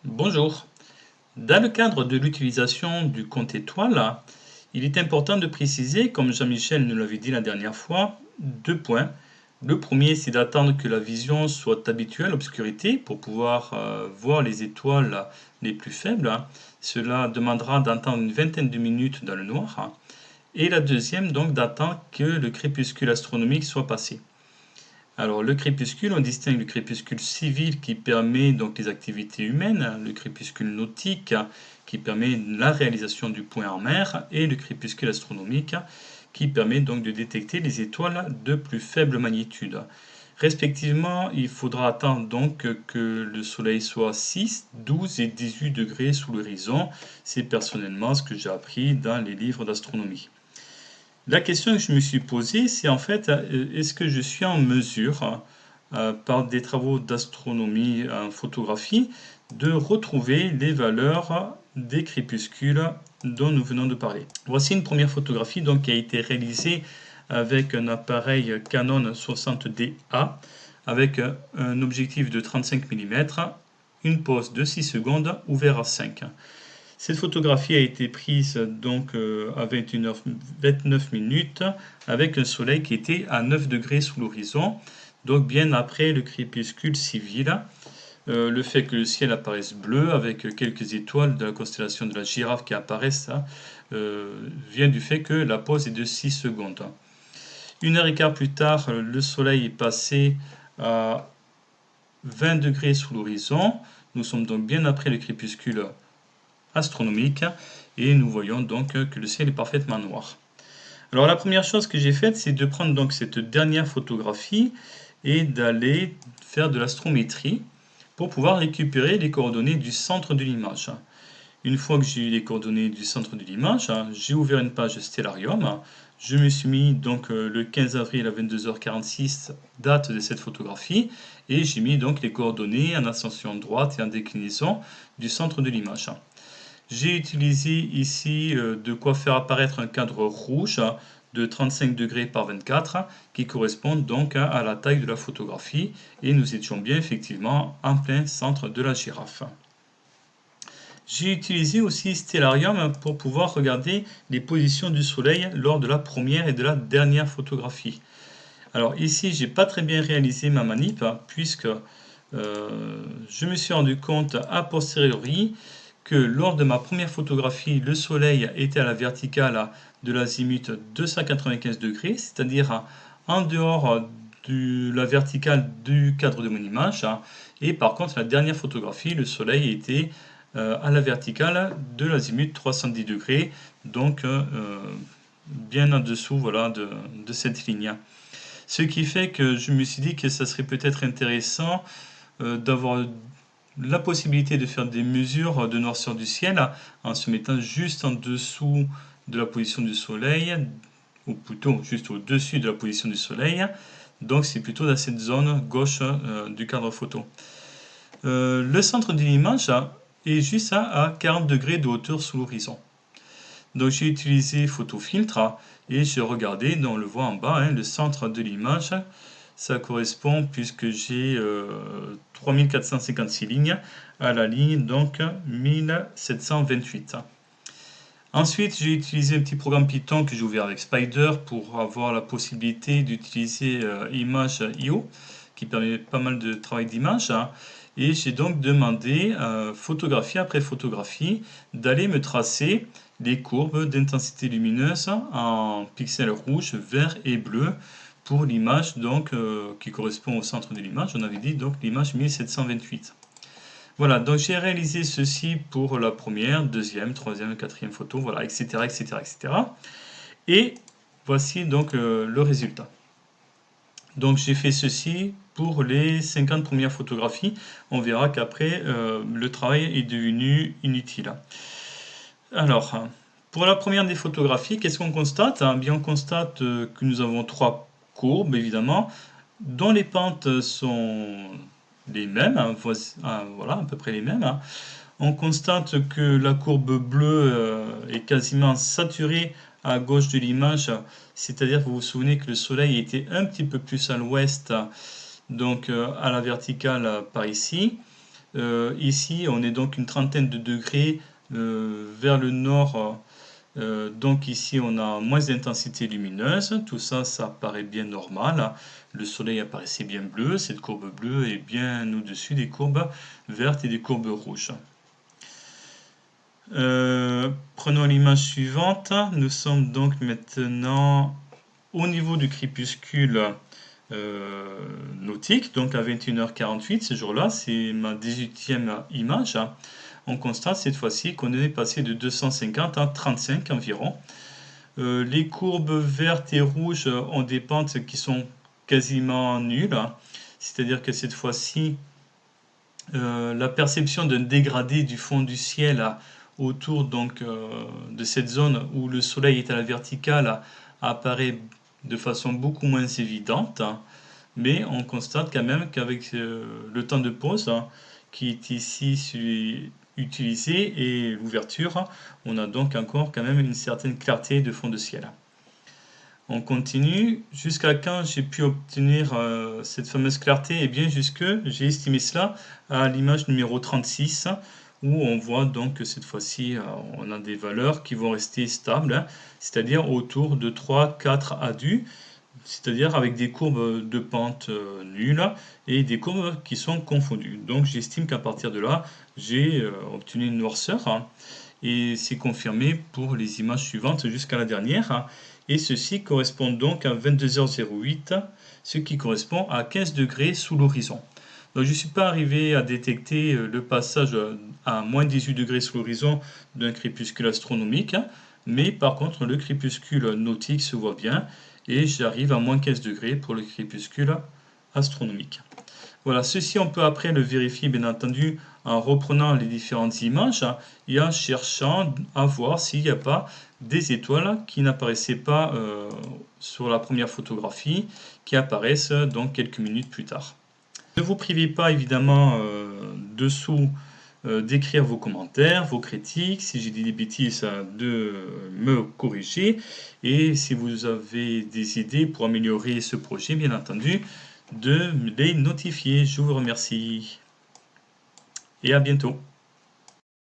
Bonjour. Dans le cadre de l'utilisation du compte étoile, il est important de préciser, comme Jean-Michel nous l'avait dit la dernière fois, deux points. Le premier, c'est d'attendre que la vision soit habituée à l'obscurité pour pouvoir voir les étoiles les plus faibles. Cela demandera d'attendre une vingtaine de minutes dans le noir. Et la deuxième, donc, d'attendre que le crépuscule astronomique soit passé. Alors, le crépuscule, on distingue le crépuscule civil qui permet donc les activités humaines, le crépuscule nautique qui permet la réalisation du point en mer et le crépuscule astronomique qui permet donc de détecter les étoiles de plus faible magnitude. Respectivement, il faudra attendre donc que le soleil soit 6, 12 et 18 degrés sous l'horizon. C'est personnellement ce que j'ai appris dans les livres d'astronomie. La question que je me suis posée, c'est en fait, est-ce que je suis en mesure, par des travaux d'astronomie en photographie, de retrouver les valeurs des crépuscules dont nous venons de parler. Voici une première photographie donc, qui a été réalisée avec un appareil Canon 60DA avec un objectif de 35 mm, une pose de 6 secondes ouvert à 5. Cette photographie a été prise donc à 21h29 minutes avec un soleil qui était à 9 degrés sous l'horizon, donc bien après le crépuscule civil. Le fait que le ciel apparaisse bleu avec quelques étoiles de la constellation de la Girafe qui apparaissent vient du fait que la pause est de 6 secondes. Une heure et quart plus tard, le soleil est passé à 20 degrés sous l'horizon. Nous sommes donc bien après le crépuscule astronomique et nous voyons donc que le ciel est parfaitement noir. Alors la première chose que j'ai faite, c'est de prendre donc cette dernière photographie et d'aller faire de l'astrométrie pour pouvoir récupérer les coordonnées du centre de l'image. Une fois que j'ai eu les coordonnées du centre de l'image, j'ai ouvert une page Stellarium. Je me suis mis donc le 15 avril à 22h46, date de cette photographie, et j'ai mis donc les coordonnées en ascension droite et en déclinaison du centre de l'image. J'ai utilisé ici de quoi faire apparaître un cadre rouge de 35 degrés par 24 qui correspond donc à la taille de la photographie et nous étions bien effectivement en plein centre de la girafe. J'ai utilisé aussi Stellarium pour pouvoir regarder les positions du soleil lors de la première et de la dernière photographie. Alors ici, j'ai pas très bien réalisé ma manip puisque je me suis rendu compte a posteriori que lors de ma première photographie, le soleil était à la verticale de l'azimut 295 degrés, c'est-à-dire en dehors de la verticale du cadre de mon image. Et par contre, la dernière photographie, le soleil était à la verticale de l'azimut 310 degrés, donc bien en dessous voilà, de cette ligne. Ce qui fait que je me suis dit que ça serait peut-être intéressant d'avoir la possibilité de faire des mesures de noirceur du ciel en se mettant juste en dessous de la position du soleil, ou plutôt juste au-dessus de la position du soleil. Donc c'est plutôt dans cette zone gauche du cadre photo. Le centre de l'image est juste à 40 degrés de hauteur sous l'horizon. Donc j'ai utilisé photofiltre et j'ai regardé, on le voit en bas, le centre de l'image. Ça correspond, puisque j'ai 3456 lignes, à la ligne donc 1728. Ensuite, j'ai utilisé un petit programme Python que j'ai ouvert avec Spider pour avoir la possibilité d'utiliser Image.io qui permet pas mal de travail d'image. Et j'ai donc demandé, photographie après photographie, d'aller me tracer les courbes d'intensité lumineuse en pixels rouges, verts et bleus pour l'image donc qui correspond au centre de l'image. On avait dit donc l'image 1728. Voilà, donc j'ai réalisé ceci pour la première, deuxième, troisième, quatrième photo, voilà, etc., etc., etc. Et voici donc le résultat. Donc j'ai fait ceci pour les 50 premières photographies. On verra qu'après, le travail est devenu inutile. Alors, pour la première des photographies, qu'est-ce qu'on constate? Bien, on constate que nous avons trois courbes, évidemment, dont les pentes sont les mêmes, voilà, à peu près les mêmes. On constate que la courbe bleue est quasiment saturée à gauche de l'image, c'est-à-dire que vous vous souvenez que le soleil était un petit peu plus à l'ouest, donc à la verticale par ici. Ici, on est donc une trentaine de degrés vers le nord. Donc ici, on a moins d'intensité lumineuse. Tout ça, ça paraît bien normal. Le soleil apparaissait bien bleu. Cette courbe bleue est bien au-dessus des courbes vertes et des courbes rouges. Prenons l'image suivante. Nous sommes donc maintenant au niveau du crépuscule nautique, donc à 21h48 ce jour-là. C'est ma 18e image. On constate cette fois-ci qu'on est passé de 250 à 35 environ. Les courbes vertes et rouges ont des pentes qui sont quasiment nulles. C'est-à-dire que cette fois-ci, la perception d'un dégradé du fond du ciel autour donc de cette zone où le soleil est à la verticale apparaît de façon beaucoup moins évidente, mais on constate quand même qu'avec le temps de pause qui est ici utilisé et l'ouverture, on a donc encore quand même une certaine clarté de fond de ciel. On continue. Jusqu'à quand j'ai pu obtenir cette fameuse clarté? Eh bien, j'ai estimé cela à l'image numéro 36, où on voit donc que cette fois-ci, on a des valeurs qui vont rester stables, c'est-à-dire autour de 3-4 ADU, c'est-à-dire avec des courbes de pente nulles et des courbes qui sont confondues. Donc, j'estime qu'à partir de là, j'ai obtenu une noirceur. Et c'est confirmé pour les images suivantes jusqu'à la dernière. Et ceci correspond donc à 22h08, ce qui correspond à 15 degrés sous l'horizon. Donc je ne suis pas arrivé à détecter le passage à moins 18 degrés sous l'horizon d'un crépuscule astronomique, mais par contre le crépuscule nautique se voit bien et j'arrive à moins 15 degrés pour le crépuscule astronomique. Voilà, ceci on peut après le vérifier bien entendu en reprenant les différentes images et en cherchant à voir s'il n'y a pas des étoiles qui n'apparaissaient pas sur la première photographie, qui apparaissent donc quelques minutes plus tard. Ne vous privez pas évidemment dessous d'écrire vos commentaires, vos critiques, si j'ai dit des bêtises, de me corriger, et si vous avez des idées pour améliorer ce projet, bien entendu, de les notifier. Je vous remercie et à bientôt.